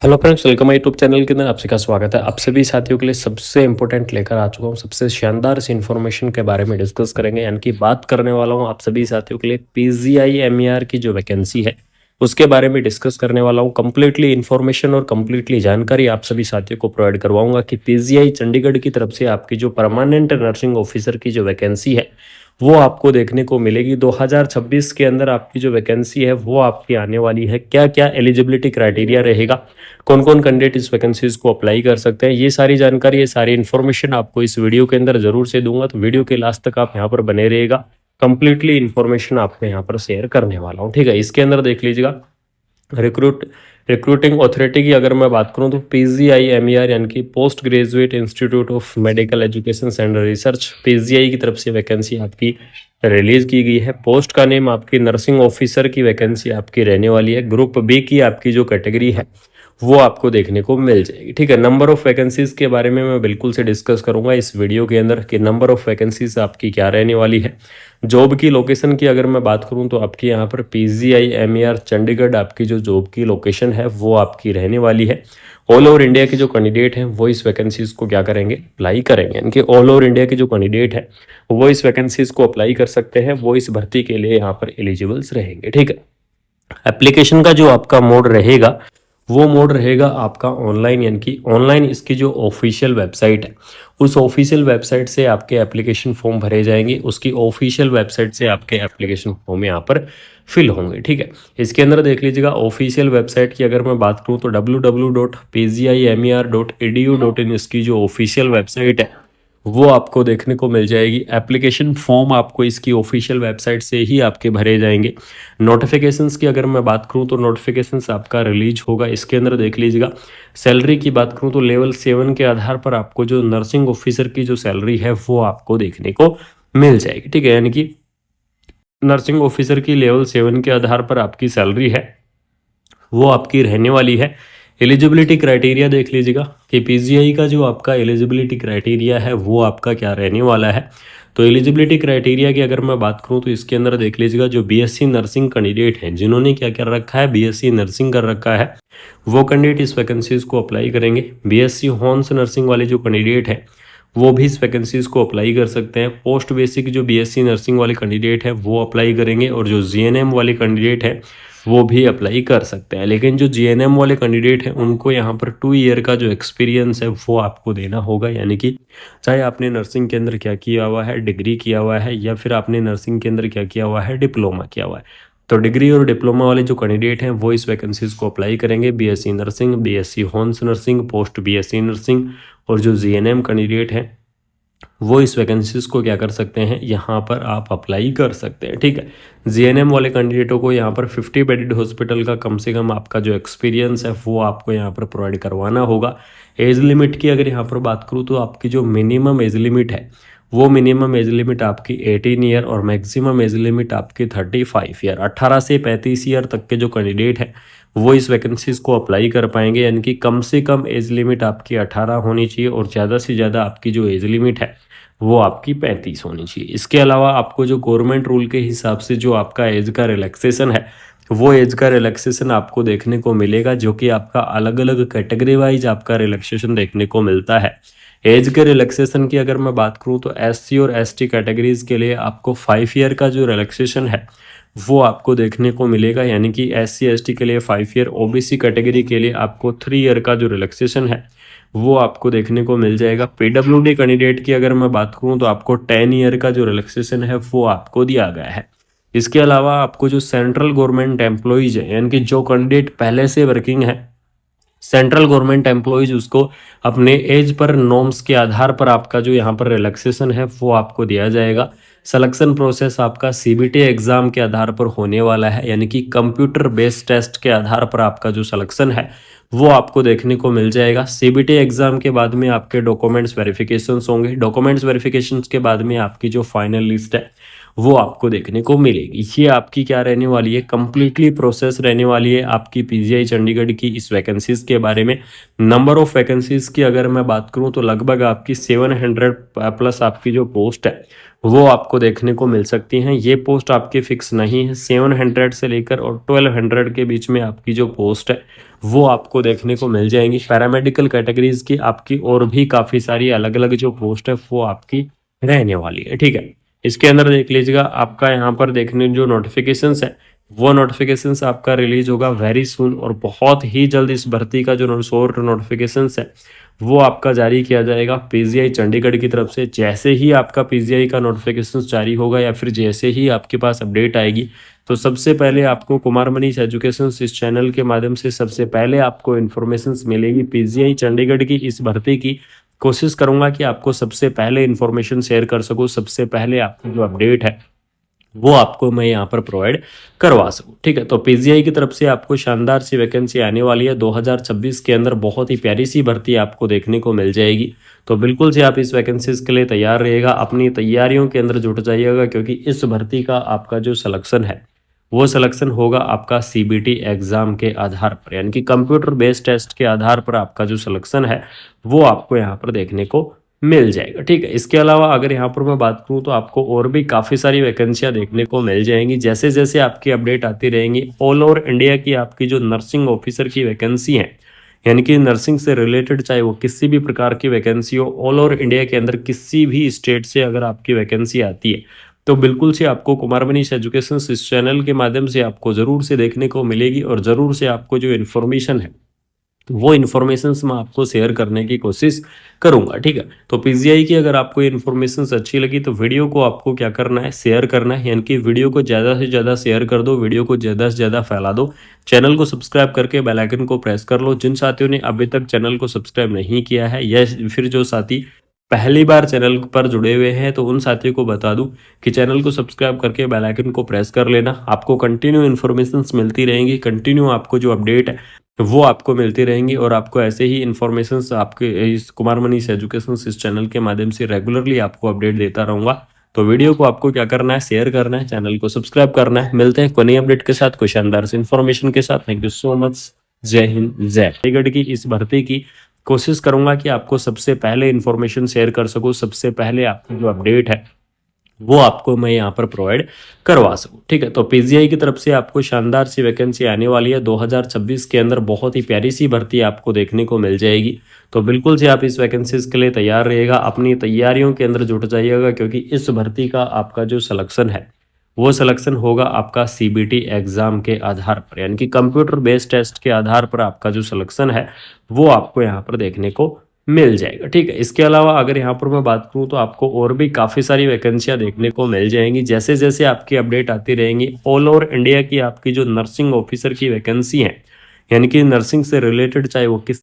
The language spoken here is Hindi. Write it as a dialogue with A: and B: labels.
A: Hello friends, welcome my YouTube channel के अंदर आप सभी का स्वागत है। आप सभी साथियों के लिए सबसे इंपॉर्टेंट लेकर आ चुका हूँ, सबसे शानदार सी इन्फॉर्मेशन के बारे में डिस्कस करेंगे। यानी कि बात करने वाला हूँ आप सभी साथियों के लिए पीजीआई एमईआर की जो वैकेंसी है उसके बारे में डिस्कस करने वाला हूँ। कंप्लीटली इन्फॉर्मेशन और कंप्लीटली जानकारी आप सभी साथियों को प्रोवाइड करवाऊंगा कि पीजीआई चंडीगढ़ की तरफ से आपकी जो परमानेंट नर्सिंग ऑफिसर की जो वैकेंसी है वो आपको देखने को मिलेगी। 2026 के अंदर आपकी जो वैकेंसी है वो आपकी आने वाली है। क्या क्या एलिजिबिलिटी क्राइटेरिया रहेगा, कौन कौन कैंडिडेट इस वैकेंसीज को अप्लाई कर सकते हैं, ये सारी जानकारी, ये सारी इन्फॉर्मेशन आपको इस वीडियो के अंदर जरूर से दूंगा। तो वीडियो के लास्ट तक आप यहाँ पर बने रहिएगा। कंप्लीटली इन्फॉर्मेशन आपको यहाँ पर शेयर करने वाला हूँ, ठीक है। इसके अंदर देख लीजिएगा, रिक्रूटिंग अथॉरिटी की अगर मैं बात करूं तो पीजीआई एमईआर यानी कि post graduate institute of medical education and research, PGI की तरफ से वैकेंसी आपकी रिलीज की गई है। पोस्ट का नेम आपकी नर्सिंग ऑफिसर की वैकेंसी आपकी रहने वाली है। ग्रुप बी की आपकी जो कैटेगरी है वो आपको देखने को मिल जाएगी, ठीक है। नंबर ऑफ वैकेंसीज के बारे में मैं बिल्कुल से डिस्कस करूंगा इस वीडियो के अंदर कि नंबर ऑफ वैकेंसीज आपकी क्या रहने वाली है। जॉब की लोकेशन की अगर मैं बात करूं तो आपकी यहाँ पर पीजीआई एमईआर चंडीगढ़ आपकी जो जॉब की लोकेशन है वो आपकी रहने वाली है। ऑल ओवर इंडिया के जो कैंडिडेट हैं वो इस वैकेंसीज को क्या करेंगे, अप्लाई करेंगे। यानी कि ऑल ओवर इंडिया के जो कैंडिडेट है वो इस वैकेंसीज को अप्लाई कर सकते हैं, वो इस भर्ती के लिए यहाँ पर एलिजिबल्स रहेंगे, ठीक है। एप्लीकेशन का जो आपका मोड रहेगा वो मोड रहेगा आपका ऑनलाइन। यानी कि ऑनलाइन इसकी जो ऑफिशियल वेबसाइट है उस ऑफिशियल वेबसाइट से आपके एप्लीकेशन फॉर्म भरे जाएंगे, उसकी ऑफिशियल वेबसाइट से आपके एप्लीकेशन फॉर्म यहाँ पर फिल होंगे, ठीक है। इसके अंदर देख लीजिएगा, ऑफिशियल वेबसाइट की अगर मैं बात करूँ तो www.pgimer.edu.in इसकी जो ऑफिशियल वेबसाइट है वो आपको देखने को मिल जाएगी। एप्लीकेशन फॉर्म आपको इसकी ऑफिशियल वेबसाइट से ही आपके भरे जाएंगे। नोटिफिकेशंस की अगर मैं बात करूं तो नोटिफिकेशंस आपका रिलीज होगा। इसके अंदर देख लीजिएगा, सैलरी की बात करूं तो लेवल 7 के आधार पर आपको जो नर्सिंग ऑफिसर की जो सैलरी है वो आपको देखने को मिल जाएगी, ठीक है। यानी कि नर्सिंग ऑफिसर की लेवल 7 के आधार पर आपकी सैलरी है वो आपकी रहने वाली है। एलिजिबिलिटी क्राइटेरिया देख लीजिएगा कि पीजीआई का जो आपका एलिजिबिलिटी क्राइटेरिया है वो आपका क्या रहने वाला है। तो एलिजिबिलिटी क्राइटेरिया की अगर मैं बात करूं तो इसके अंदर देख लीजिएगा, जो बीएससी नर्सिंग कैंडिडेट हैं जिन्होंने क्या कर रखा है, बीएससी नर्सिंग कर रखा है, वो कैंडिडेट इस वैकेंसीज को अप्लाई करेंगे। बीएससी हॉर्न्स नर्सिंग वाले जो कैंडिडेट हैं वो भी इस वैकेंसीज को अप्लाई कर सकते हैं। पोस्ट बेसिक जो बीएससी नर्सिंग वाले कैंडिडेट हैं वो अप्लाई करेंगे, और जो जीएनएम वाले कैंडिडेट हैं वो भी अप्लाई कर सकते हैं। लेकिन जो जीएनएम वाले कैंडिडेट हैं उनको यहाँ पर 2 ईयर का जो एक्सपीरियंस है वो आपको देना होगा। यानी कि चाहे आपने नर्सिंग के अंदर क्या किया हुआ है, डिग्री किया हुआ है, या फिर आपने नर्सिंग के अंदर क्या किया हुआ है, डिप्लोमा किया हुआ है, तो डिग्री और डिप्लोमा वाले जो कैंडिडेट हैं वो इस वैकेंसीज को अप्लाई करेंगे। BSc nursing, BSc horns nursing, post BSc nursing, और जो जीएनएम कैंडिडेट हैं वो इस वैकेंसीज को क्या कर सकते हैं, यहाँ पर आप अप्लाई कर सकते हैं, ठीक है। जीएनएम वाले कैंडिडेटों को यहाँ पर 50 बेडेड हॉस्पिटल का कम से कम आपका जो एक्सपीरियंस है वो आपको यहाँ पर प्रोवाइड करवाना होगा। एज लिमिट की अगर यहाँ पर बात करूँ तो आपकी जो मिनिमम एज लिमिट है वो मिनिमम एज लिमिट आपकी 18 ईयर और मैक्सिमम एज लिमिट आपकी 35 ईयर। 18 से 35 ईयर तक के जो कैंडिडेट हैं वो इस वैकेंसीज को अप्लाई कर पाएंगे। यानी कि कम से कम एज लिमिट आपकी 18 होनी चाहिए और ज़्यादा से ज़्यादा आपकी जो एज लिमिट है वो आपकी 35 होनी चाहिए। इसके अलावा आपको जो गवर्नमेंट रूल के हिसाब से जो आपका एज का रिलैक्सेशन है वो एज का रिलैक्सेशन आपको देखने को मिलेगा, जो कि आपका अलग अलग कैटेगरी वाइज आपका रिलैक्सेशन देखने को मिलता है। एज के रिलैक्सेशन की अगर मैं बात करूं तो एससी और एसटी कैटेगरीज के लिए आपको 5 ईयर का जो रिलैक्सेशन है वो आपको देखने को मिलेगा। यानी कि एससी एसटी के लिए 5 ईयर, ओबीसी कैटेगरी के लिए आपको 3 ईयर का जो रिलैक्सेशन है वो आपको देखने को मिल जाएगा। पीडब्ल्यूडी कैंडिडेट की अगर मैं बात करूं तो आपको 10 ईयर का जो रिलैक्सेशन है वो आपको दिया गया है। इसके अलावा आपको जो सेंट्रल गवर्नमेंट एम्प्लॉइज है, यानी कि जो कैंडिडेट पहले से वर्किंग है सेंट्रल गवर्नमेंट एम्प्लॉइज, उसको अपने एज पर नॉर्म्स के आधार पर आपका जो यहाँ पर रिलैक्सेशन है वो आपको दिया जाएगा। सिलेक्शन प्रोसेस आपका सीबीटी एग्जाम के आधार पर होने वाला है। यानी कि कंप्यूटर बेस्ड टेस्ट के आधार पर आपका जो सिलेक्शन है वो आपको देखने को मिल जाएगा। सीबीटी एग्जाम के बाद में आपके डॉक्यूमेंट्स वेरिफिकेशंस होंगे। डॉक्यूमेंट्स वेरिफिकेशंस के बाद में आपकी जो फाइनल लिस्ट है वो आपको देखने को मिलेगी। ये आपकी क्या रहने वाली है, कंप्लीटली प्रोसेस रहने वाली है आपकी पीजीआई चंडीगढ़ की इस वैकेंसीज के बारे में। नंबर ऑफ वैकेंसीज की अगर मैं बात करूं तो लगभग आपकी 700 प्लस आपकी जो पोस्ट है वो आपको देखने को मिल सकती हैं। ये पोस्ट आपकी फिक्स नहीं है, 700 से लेकर और 1200 के बीच में आपकी जो पोस्ट है वो आपको देखने को मिल जाएंगी। पैरामेडिकल कैटेगरीज की आपकी और भी काफ़ी सारी अलग अलग जो पोस्ट है वो आपकी रहने वाली है, ठीक है। इसके अंदर देख लीजिएगा, आपका यहाँ पर देखने जो नोटिफिकेशंस है वो नोटिफिकेशंस आपका रिलीज होगा वेरी सून, और बहुत ही जल्द इस भर्ती का जो शॉर्ट नोटिफिकेशंस है वो आपका जारी किया जाएगा पीजीआई चंडीगढ़ की तरफ से। जैसे ही आपका पीजीआई का नोटिफिकेशन जारी होगा या फिर जैसे ही आपके पास अपडेट आएगी तो सबसे पहले आपको कुमार मनीष एजुकेशन इस चैनल के माध्यम से सबसे पहले आपको इन्फॉर्मेशन मिलेगी पीजीआई चंडीगढ़ की इस भर्ती की। कोशिश करूंगा कि आपको सबसे पहले इन्फॉर्मेशन शेयर कर सकूं, सबसे पहले आपको जो अपडेट है वो आपको मैं यहाँ पर प्रोवाइड करवा सकूँ, ठीक है। तो पीजीआई की तरफ से आपको शानदार सी वैकेंसी आने वाली है 2026 के अंदर, बहुत ही प्यारी सी भर्ती आपको देखने को मिल जाएगी। तो बिल्कुल से आप इस वैकेंसीज के लिए तैयार रहिएगा, अपनी तैयारियों के अंदर जुट जाइएगा, क्योंकि इस भर्ती का आपका जो सिलेक्शन है वो सिलेक्शन होगा आपका सीबीटी एग्जाम के आधार पर, यानी कि कंप्यूटर बेस्ड टेस्ट के आधार पर आपका जो सिलेक्शन है वो आपको यहाँ पर देखने को मिल जाएगा, ठीक है। इसके अलावा अगर यहाँ पर मैं बात करूँ तो आपको और भी काफ़ी सारी वैकेंसियाँ देखने को मिल जाएंगी। जैसे जैसे आपकी अपडेट आती रहेंगी, ऑल ओवर इंडिया की आपकी जो नर्सिंग ऑफिसर की वैकेंसी है, यानी कि नर्सिंग से रिलेटेड चाहे वो किसी भी प्रकार की वैकेंसी हो, ऑल ओवर इंडिया के अंदर किसी भी स्टेट से अगर आपकी वैकेंसी आती है तो बिल्कुल से आपको कुमार मनीष एजुकेशन इस चैनल के माध्यम से आपको ज़रूर से देखने को मिलेगी, और ज़रूर से आपको जो इन्फॉर्मेशन है वो इन्फॉर्मेशन मैं आपको शेयर करने की कोशिश करूंगा, ठीक है। तो पीजीआई की अगर आपको ये इन्फॉर्मेशन अच्छी लगी तो वीडियो को आपको क्या करना है, शेयर करना है, यानी कि वीडियो को ज़्यादा से ज़्यादा शेयर कर दो, वीडियो को ज़्यादा से ज़्यादा फैला दो। चैनल को सब्सक्राइब करके बेल आइकन को प्रेस कर लो। जिन साथियों ने अभी तक चैनल को सब्सक्राइब नहीं किया है या फिर जो साथी पहली बार चैनल पर जुड़े हुए हैं तो उन साथियों को बता दूं कि चैनल को सब्सक्राइब करके बेल आइकन को प्रेस कर लेना। आपको कंटिन्यू इन्फॉर्मेशन मिलती रहेंगी, कंटिन्यू आपको जो अपडेट है वो आपको मिलती रहेंगी, और आपको ऐसे ही इन्फॉर्मेशन आपके इस कुमार मनीष एजुकेशन इस चैनल के माध्यम से रेगुलरली आपको अपडेट देता रहूंगा। तो वीडियो को आपको क्या करना है, शेयर करना है, चैनल को सब्सक्राइब करना है। मिलते हैं कोई नई अपडेट के साथ, कुछ शानदार से इन्फॉर्मेशन के साथ। Thank you so much. जय हिंद, जय चंडीगढ़ की इस भर्ती की कोशिश करूंगा कि आपको सबसे पहले इन्फॉर्मेशन शेयर कर सकूं, सबसे पहले आपकी जो अपडेट है वो आपको मैं यहाँ पर प्रोवाइड करवा सकूं, ठीक है। तो पीजीआई की तरफ से आपको शानदार सी वैकेंसी आने वाली है 2026 के अंदर, बहुत ही प्यारी सी भर्ती आपको देखने को मिल जाएगी। तो बिल्कुल से आप इस वैकेंसीज के लिए तैयार रहिएगा, अपनी तैयारियों के अंदर जुट जाइएगा, क्योंकि इस भर्ती का आपका जो सिलेक्शन है वो सिलेक्शन होगा आपका सीबीटी एग्जाम के आधार पर, यानी कि कंप्यूटर बेस्ड टेस्ट के आधार पर आपका जो सिलेक्शन है वो आपको यहाँ पर देखने को मिल जाएगा, ठीक है। इसके अलावा अगर यहाँ पर मैं बात करूँ तो आपको और भी काफ़ी सारी वैकेंसियाँ देखने को मिल जाएंगी। जैसे जैसे आपकी अपडेट आती रहेंगी, ऑल ओवर इंडिया की आपकी जो नर्सिंग ऑफिसर की वैकेंसी है, यानी कि नर्सिंग से रिलेटेड चाहे वो किस